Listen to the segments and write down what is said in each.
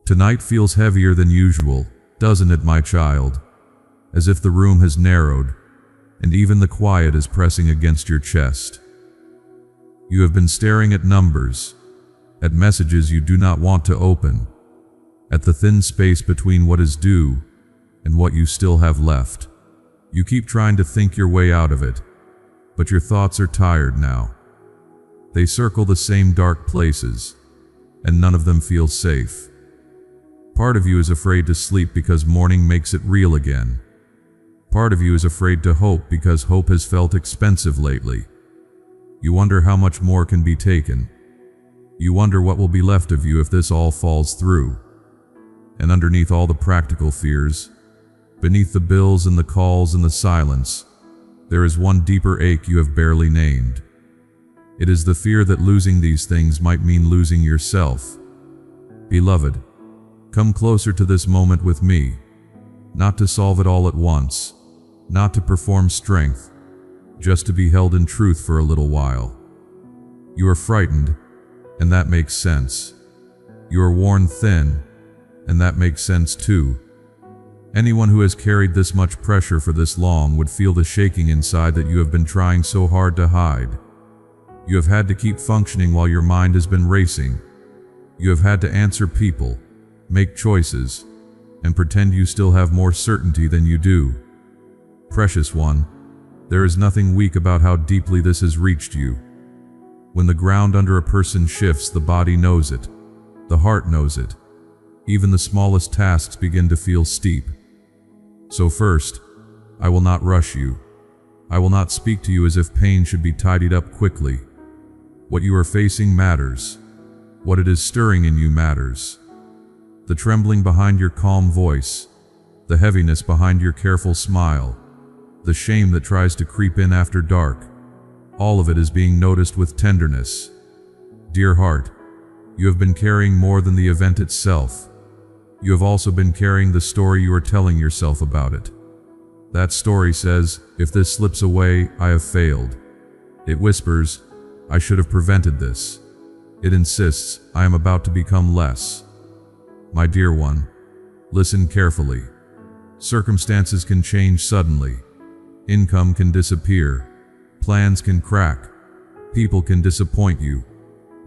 Tonight feels heavier than usual, doesn't it, my child? As if the room has narrowed, and even the quiet is pressing against your chest. You have been staring at numbers, at messages you do not want to open, at the thin space between what is due and what you still have left. You keep trying to think your way out of it, but your thoughts are tired now. They circle the same dark places, and none of them feel safe. Part of you is afraid to sleep because morning makes it real again. Part of you is afraid to hope because hope has felt expensive lately. You wonder how much more can be taken. You wonder what will be left of you if this all falls through. And underneath all the practical fears, beneath the bills and the calls and the silence, there is one deeper ache you have barely named. It is the fear that losing these things might mean losing yourself. Beloved, come closer to this moment with me, not to solve it all at once, not to perform strength, just to be held in truth for a little while. You are frightened, and that makes sense. You are worn thin, and that makes sense too. Anyone who has carried this much pressure for this long would feel the shaking inside that you have been trying so hard to hide. You have had to keep functioning while your mind has been racing. You have had to answer people, make choices, and pretend you still have more certainty than you do. Precious one, there is nothing weak about how deeply this has reached you. When the ground under a person shifts, the body knows it, the heart knows it. Even the smallest tasks begin to feel steep. So first, I will not rush you. I will not speak to you as if pain should be tidied up quickly. What you are facing matters. What it is stirring in you matters. The trembling behind your calm voice, the heaviness behind your careful smile, the shame that tries to creep in after dark, all of it is being noticed with tenderness. Dear heart, you have been carrying more than the event itself. You have also been carrying the story you are telling yourself about it. That story says, if this slips away, I have failed. It whispers, I should have prevented this. It insists, I am about to become less. My dear one, listen carefully. Circumstances can change suddenly. Income can disappear. Plans can crack. People can disappoint you.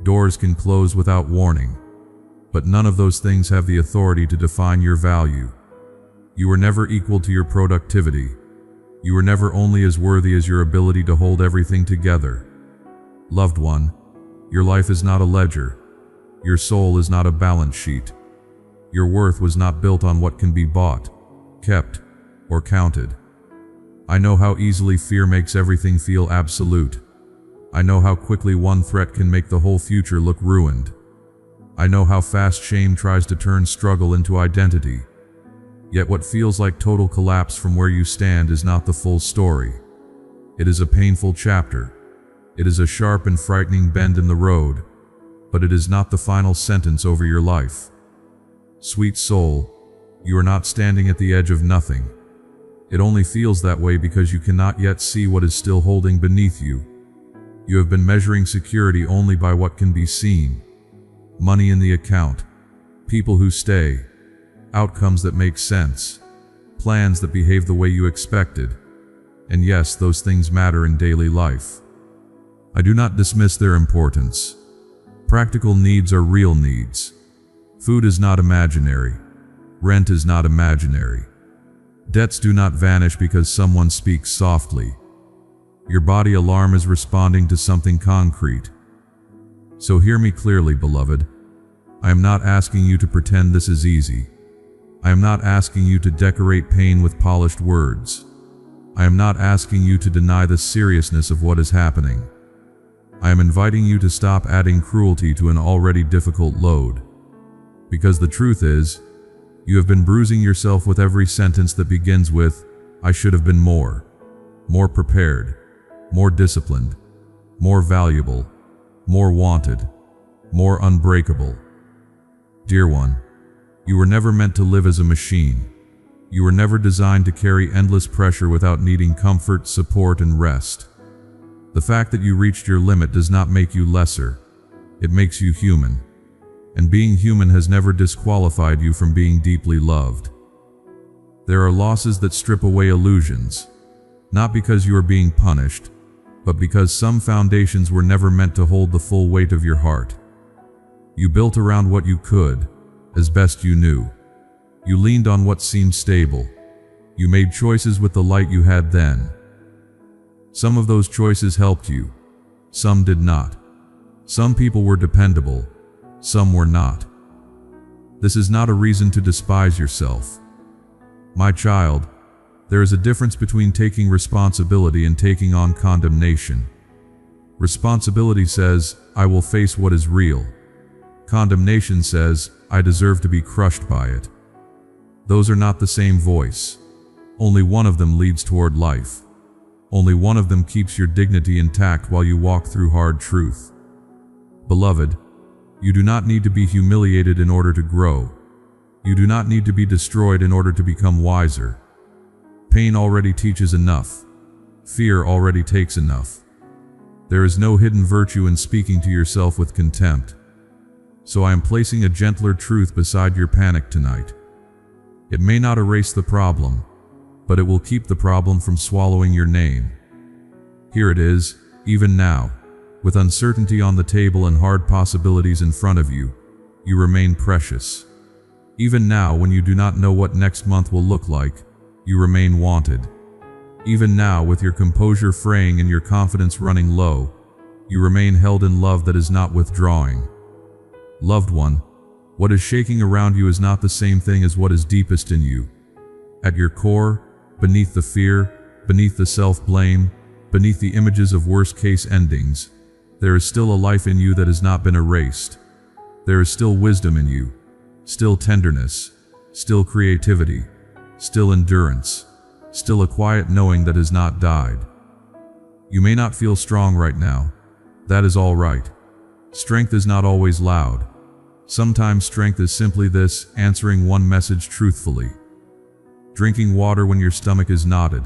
Doors can close without warning. But none of those things have the authority to define your value. You were never equal to your productivity. You were never only as worthy as your ability to hold everything together. Loved one, your life is not a ledger. Your soul is not a balance sheet. Your worth was not built on what can be bought, kept, or counted. I know how easily fear makes everything feel absolute. I know how quickly one threat can make the whole future look ruined. I know how fast shame tries to turn struggle into identity. Yet what feels like total collapse from where you stand is not the full story. It is a painful chapter. It is a sharp and frightening bend in the road, but it is not the final sentence over your life. Sweet soul, you are not standing at the edge of nothing. It only feels that way because you cannot yet see what is still holding beneath you. You have been measuring security only by what can be seen. Money in the account, people who stay, outcomes that make sense, plans that behave the way you expected. And yes, those things matter in daily life. I do not dismiss their importance. Practical needs are real needs. Food is not imaginary. Rent is not imaginary. Debts do not vanish because someone speaks softly. Your body alarm is responding to something concrete. So hear me clearly, beloved. I am not asking you to pretend this is easy. I am not asking you to decorate pain with polished words. I am not asking you to deny the seriousness of what is happening. I am inviting you to stop adding cruelty to an already difficult load. Because the truth is, you have been bruising yourself with every sentence that begins with, I should have been more prepared, more disciplined, more valuable, more wanted, more unbreakable. Dear one, you were never meant to live as a machine. You were never designed to carry endless pressure without needing comfort, support, and rest. The fact that you reached your limit does not make you lesser. It makes you human. and being human has never disqualified you from being deeply loved. There are losses that strip away illusions, not because you are being punished, but because some foundations were never meant to hold the full weight of your heart. You built around what you could, as best you knew. You leaned on what seemed stable. You made choices with the light you had then. Some of those choices helped you, some did not. Some people were dependable, some were not. This is not a reason to despise yourself. My child, there is a difference between taking responsibility and taking on condemnation. Responsibility says, I will face what is real. Condemnation says, I deserve to be crushed by it. Those are not the same voice. Only one of them leads toward life. Only one of them keeps your dignity intact while you walk through hard truth. Beloved, you do not need to be humiliated in order to grow. You do not need to be destroyed in order to become wiser. Pain already teaches enough. Fear already takes enough. There is no hidden virtue in speaking to yourself with contempt. So I am placing a gentler truth beside your panic tonight. It may not erase the problem, but it will keep the problem from swallowing your name. Here it is, even now, with uncertainty on the table and hard possibilities in front of you, you remain precious. Even now, when you do not know what next month will look like, you remain wanted. Even now, with your composure fraying and your confidence running low, you remain held in love that is not withdrawing. Loved one, what is shaking around you is not the same thing as what is deepest in you. At your core, beneath the fear, beneath the self-blame, beneath the images of worst-case endings, there is still a life in you that has not been erased. There is still wisdom in you, still tenderness, still creativity, still endurance, still a quiet knowing that has not died. You may not feel strong right now. That is all right. Strength is not always loud. Sometimes strength is simply this, answering one message truthfully. Drinking water when your stomach is knotted,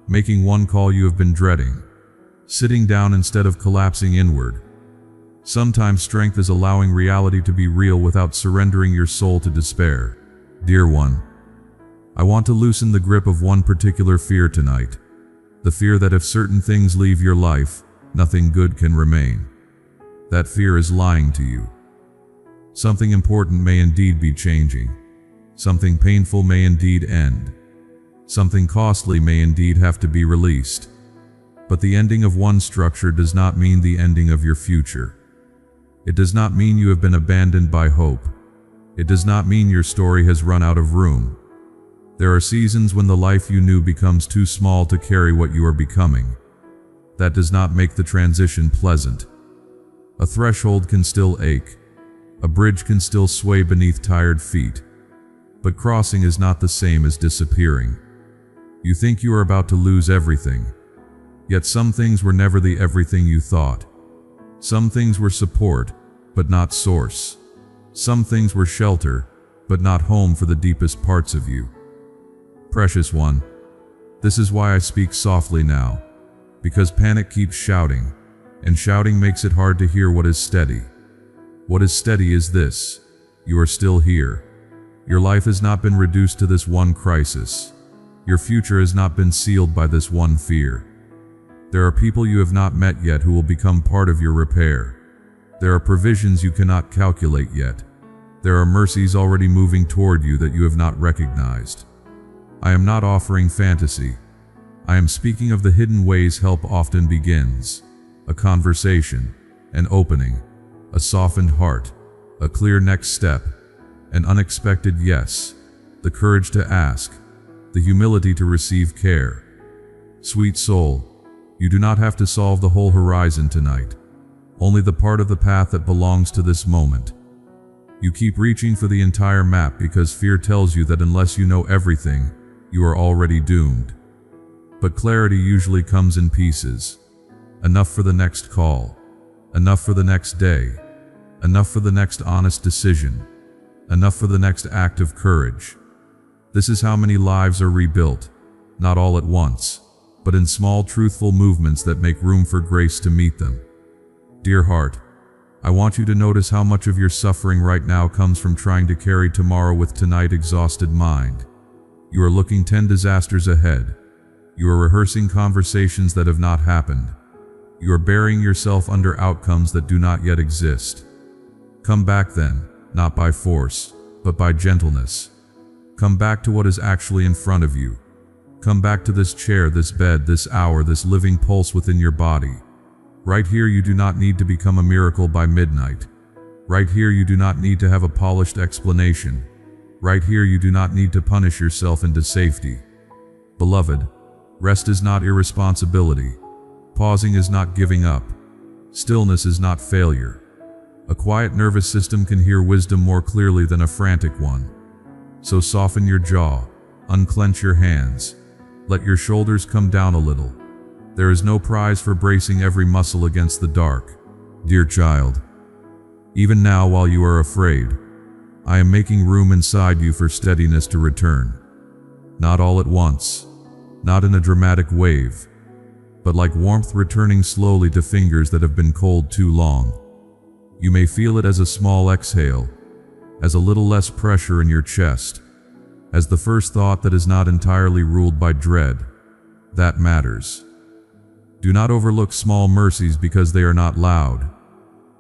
making one call you have been dreading, sitting down instead of collapsing inward. Sometimes strength is allowing reality to be real without surrendering your soul to despair. Dear one, I want to loosen the grip of one particular fear tonight, the fear that if certain things leave your life, nothing good can remain. That fear is lying to you. Something important may indeed be changing. Something painful may indeed end. Something costly may indeed have to be released. But the ending of one structure does not mean the ending of your future. It does not mean you have been abandoned by hope. It does not mean your story has run out of room. There are seasons when the life you knew becomes too small to carry what you are becoming. That does not make the transition pleasant. A threshold can still ache. A bridge can still sway beneath tired feet. But crossing is not the same as disappearing. You think you are about to lose everything. Yet some things were never the everything you thought. Some things were support, but not source. Some things were shelter, but not home for the deepest parts of you. Precious one, this is why I speak softly now, because panic keeps shouting, and shouting makes it hard to hear what is steady. What is steady is this: you are still here. Your life has not been reduced to this one crisis. Your future has not been sealed by this one fear. There are people you have not met yet who will become part of your repair. There are provisions you cannot calculate yet. There are mercies already moving toward you that you have not recognized. I am not offering fantasy. I am speaking of the hidden ways help often begins. A conversation, an opening, a softened heart, a clear next step, an unexpected yes, the courage to ask, the humility to receive care. Sweet soul, you do not have to solve the whole horizon tonight, only the part of the path that belongs to this moment. You keep reaching for the entire map because fear tells you that unless you know everything, you are already doomed. But clarity usually comes in pieces. Enough for the next call, enough for the next day, enough for the next honest decision, enough for the next act of courage. This is how many lives are rebuilt, not all at once, but in small truthful movements that make room for grace to meet them. Dear heart, I want you to notice how much of your suffering right now comes from trying to carry tomorrow with tonight exhausted mind. You are looking 10 disasters ahead. You are rehearsing conversations that have not happened. You are burying yourself under outcomes that do not yet exist. Come back then, not by force, but by gentleness. Come back to what is actually in front of you. Come back to this chair, this bed, this hour, this living pulse within your body. Right here you do not need to become a miracle by midnight. Right here you do not need to have a polished explanation. Right here you do not need to punish yourself into safety. Beloved, rest is not irresponsibility. Pausing is not giving up. Stillness is not failure. A quiet nervous system can hear wisdom more clearly than a frantic one. So soften your jaw, unclench your hands. Let your shoulders come down a little. There is no prize for bracing every muscle against the dark. Dear child, even now while you are afraid, I am making room inside you for steadiness to return. Not all at once, not in a dramatic wave, but like warmth returning slowly to fingers that have been cold too long. You may feel it as a small exhale, as a little less pressure in your chest, as the first thought that is not entirely ruled by dread. That matters. Do not overlook small mercies because they are not loud.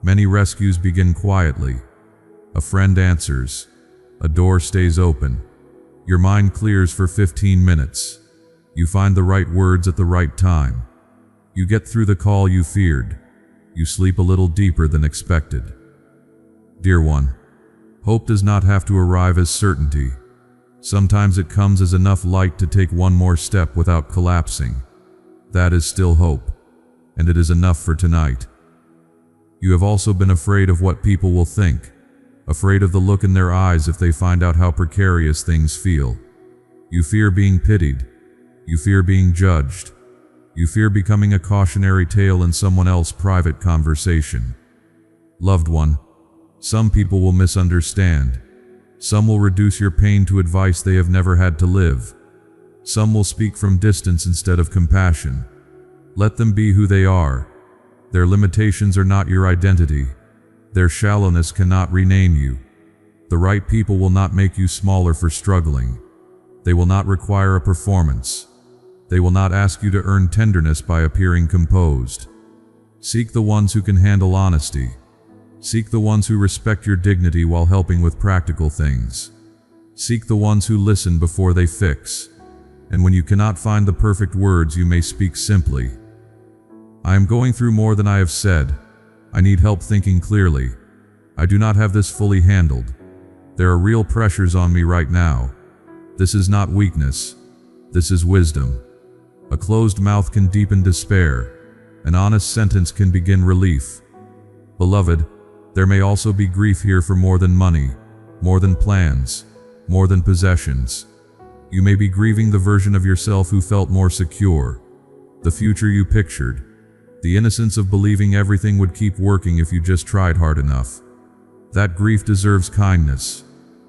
Many rescues begin quietly. A friend answers. A door stays open. Your mind clears for 15 minutes. You find the right words at the right time. You get through the call you feared. You sleep a little deeper than expected. Dear one, hope does not have to arrive as certainty. Sometimes it comes as enough light to take one more step without collapsing. That is still hope, and it is enough for tonight. You have also been afraid of what people will think, afraid of the look in their eyes if they find out how precarious things feel. You fear being pitied. You fear being judged. You fear becoming a cautionary tale in someone else's private conversation. Loved one, some people will misunderstand. Some will reduce your pain to advice they have never had to live. Some will speak from distance instead of compassion. Let them be who they are. Their limitations are not your identity. Their shallowness cannot rename you. The right people will not make you smaller for struggling. They will not require a performance. They will not ask you to earn tenderness by appearing composed. Seek the ones who can handle honesty. Seek the ones who respect your dignity while helping with practical things. Seek the ones who listen before they fix. And when you cannot find the perfect words, you may speak simply. I am going through more than I have said. I need help thinking clearly. I do not have this fully handled. There are real pressures on me right now. This is not weakness. This is wisdom. A closed mouth can deepen despair. An honest sentence can begin relief. Beloved, there may also be grief here for more than money, more than plans, more than possessions. You may be grieving the version of yourself who felt more secure, the future you pictured, the innocence of believing everything would keep working if you just tried hard enough. That grief deserves kindness.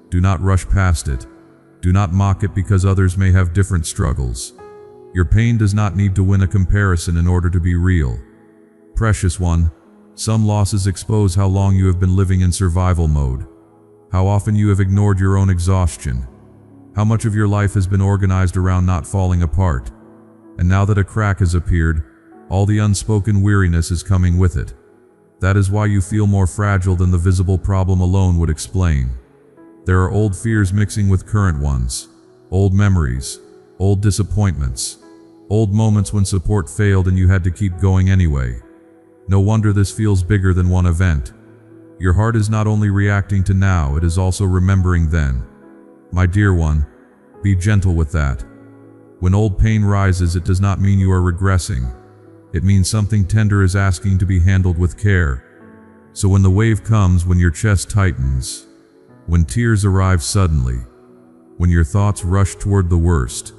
Do not rush past it. Do not mock it because others may have different struggles. Your pain does not need to win a comparison in order to be real. Precious one, some losses expose how long you have been living in survival mode, how often you have ignored your own exhaustion, how much of your life has been organized around not falling apart. And now that a crack has appeared, all the unspoken weariness is coming with it. That is why you feel more fragile than the visible problem alone would explain. There are old fears mixing with current ones, old memories, old disappointments, old moments when support failed and you had to keep going anyway. No wonder this feels bigger than one event. Your heart is not only reacting to now, it is also remembering then. My dear one, be gentle with that. When old pain rises, it does not mean you are regressing. It means something tender is asking to be handled with care. So when the wave comes, when your chest tightens, when tears arrive suddenly, when your thoughts rush toward the worst,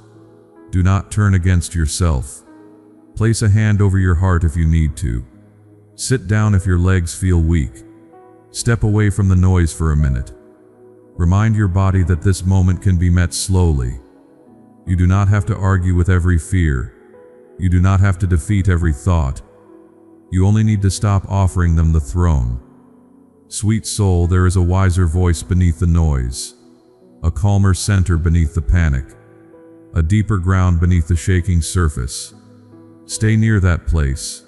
do not turn against yourself. Place a hand over your heart if you need to. Sit down if your legs feel weak. Step away from the noise for a minute. Remind your body that this moment can be met slowly. You do not have to argue with every fear. You do not have to defeat every thought. You only need to stop offering them the throne. Sweet soul, there is a wiser voice beneath the noise, a calmer center beneath the panic, a deeper ground beneath the shaking surface. Stay near that place,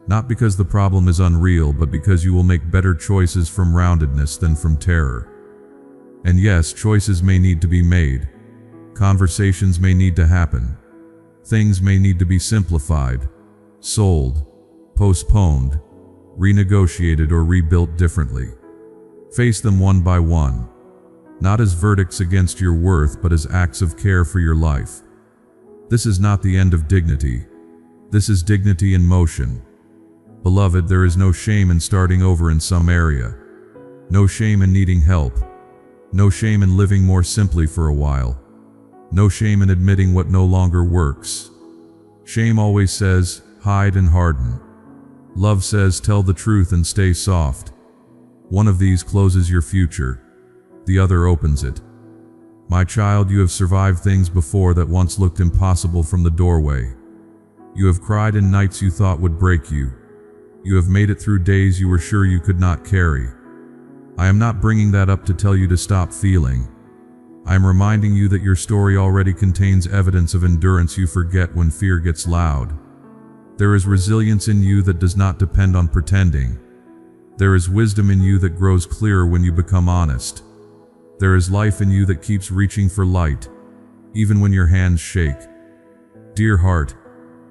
not because the problem is unreal, but because you will make better choices from roundedness than from terror. And yes, choices may need to be made. Conversations may need to happen. Things may need to be simplified, sold, postponed, renegotiated, or rebuilt differently. Face them one by one, not as verdicts against your worth, but as acts of care for your life. This is not the end of dignity. This is dignity in motion. Beloved, there is no shame in starting over in some area. No shame in needing help. No shame in living more simply for a while. No shame in admitting what no longer works. Shame always says, hide and harden. Love says, tell the truth and stay soft. One of these closes your future. The other opens it. My child, you have survived things before that once looked impossible from the doorway. You have cried in nights you thought would break you. You have made it through days you were sure you could not carry. I am not bringing that up to tell you to stop feeling. I am reminding you that your story already contains evidence of endurance you forget when fear gets loud. There is resilience in you that does not depend on pretending. There is wisdom in you that grows clearer when you become honest. There is life in you that keeps reaching for light, even when your hands shake. Dear heart,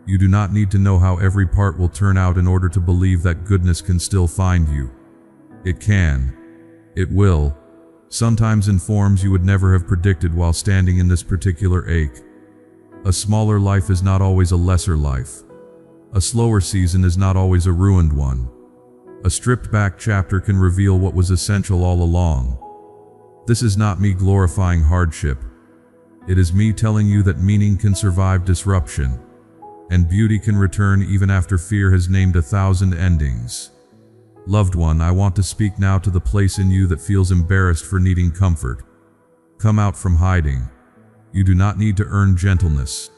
you do not need to know how every part will turn out in order to believe that goodness can still find you. It can. It will. Sometimes in forms you would never have predicted while standing in this particular ache. A smaller life is not always a lesser life. A slower season is not always a ruined one. A stripped-back chapter can reveal what was essential all along. This is not me glorifying hardship. It is me telling you that meaning can survive disruption, and beauty can return even after fear has named 1,000 endings. Loved one, I want to speak now to the place in you that feels embarrassed for needing comfort. Come out from hiding. You do not need to earn gentleness.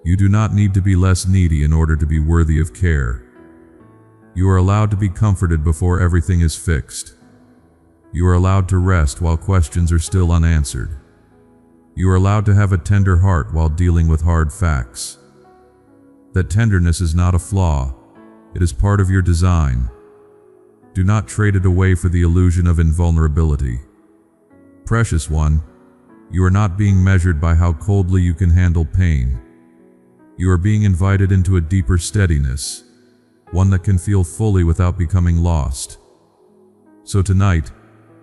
You do not need to be less needy in order to be worthy of care. You are allowed to be comforted before everything is fixed. You are allowed to rest while questions are still unanswered. You are allowed to have a tender heart while dealing with hard facts. That tenderness is not a flaw. It is part of your design. Do not trade it away for the illusion of invulnerability. Precious one, you are not being measured by how coldly you can handle pain. You are being invited into a deeper steadiness, one that can feel fully without becoming lost. So tonight,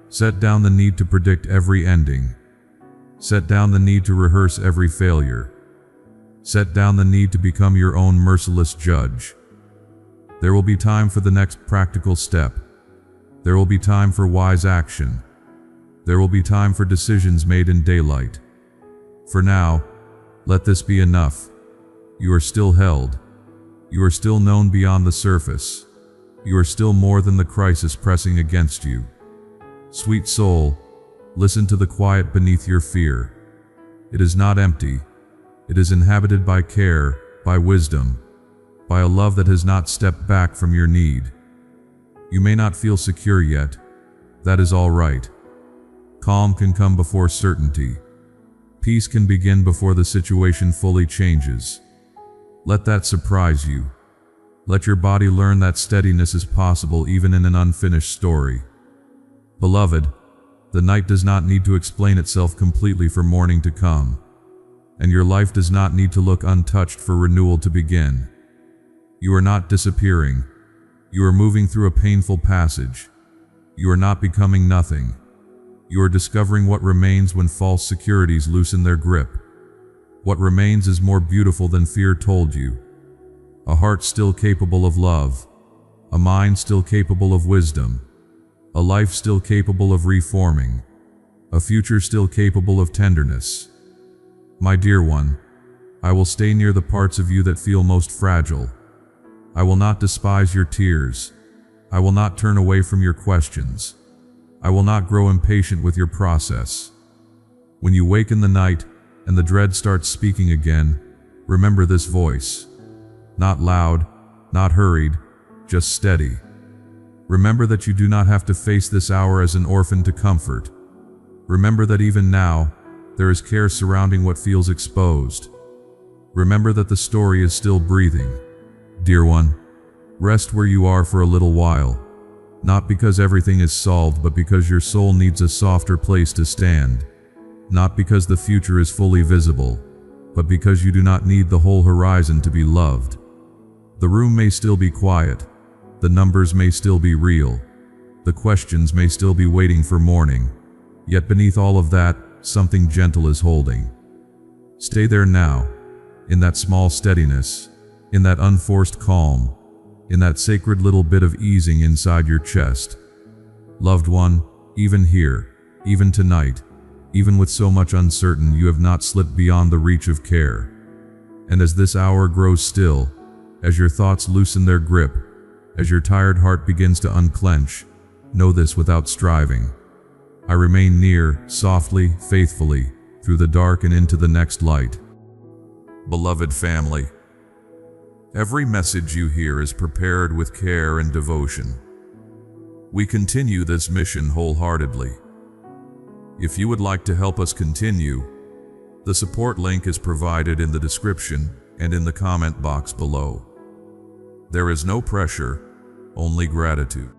set down the need to predict every ending. Set down the need to rehearse every failure. Set down the need to become your own merciless judge. There will be time for the next practical step. There will be time for wise action. There will be time for decisions made in daylight. For now, let this be enough. You are still held. You are still known beyond the surface. You are still more than the crisis pressing against you. Sweet soul, listen to the quiet beneath your fear. It is not empty. It is inhabited by care, by wisdom, by a love that has not stepped back from your need. You may not feel secure yet. That is all right. Calm can come before certainty. Peace can begin before the situation fully changes. Let that surprise you. Let your body learn that steadiness is possible even in an unfinished story. Beloved, the night does not need to explain itself completely for morning to come, and your life does not need to look untouched for renewal to begin. You are not disappearing. You are moving through a painful passage. You are not becoming nothing. You are discovering what remains when false securities loosen their grip. What remains is more beautiful than fear told you. A heart still capable of love. A mind still capable of wisdom. A life still capable of reforming. A future still capable of tenderness. My dear one, I will stay near the parts of you that feel most fragile. I will not despise your tears. I will not turn away from your questions. I will not grow impatient with your process. When you wake in the night and the dread starts speaking again, remember this voice. Not loud, not hurried, just steady. Remember that you do not have to face this hour as an orphan to comfort. Remember that even now, there is care surrounding what feels exposed. Remember that the story is still breathing. Dear one, rest where you are for a little while, not because everything is solved, but because your soul needs a softer place to stand. Not because the future is fully visible, but because you do not need the whole horizon to be loved. The room may still be quiet, the numbers may still be real, the questions may still be waiting for morning, yet beneath all of that, something gentle is holding. Stay there now, in that small steadiness, in that unforced calm, in that sacred little bit of easing inside your chest. Loved one, even here, even tonight, even with so much uncertain, you have not slipped beyond the reach of care. And as this hour grows still, as your thoughts loosen their grip, as your tired heart begins to unclench, know this without striving. I remain near, softly, faithfully, through the dark and into the next light. Beloved family, every message you hear is prepared with care and devotion. We continue this mission wholeheartedly. If you would like to help us continue, the support link is provided in the description and in the comment box below. There is no pressure, only gratitude.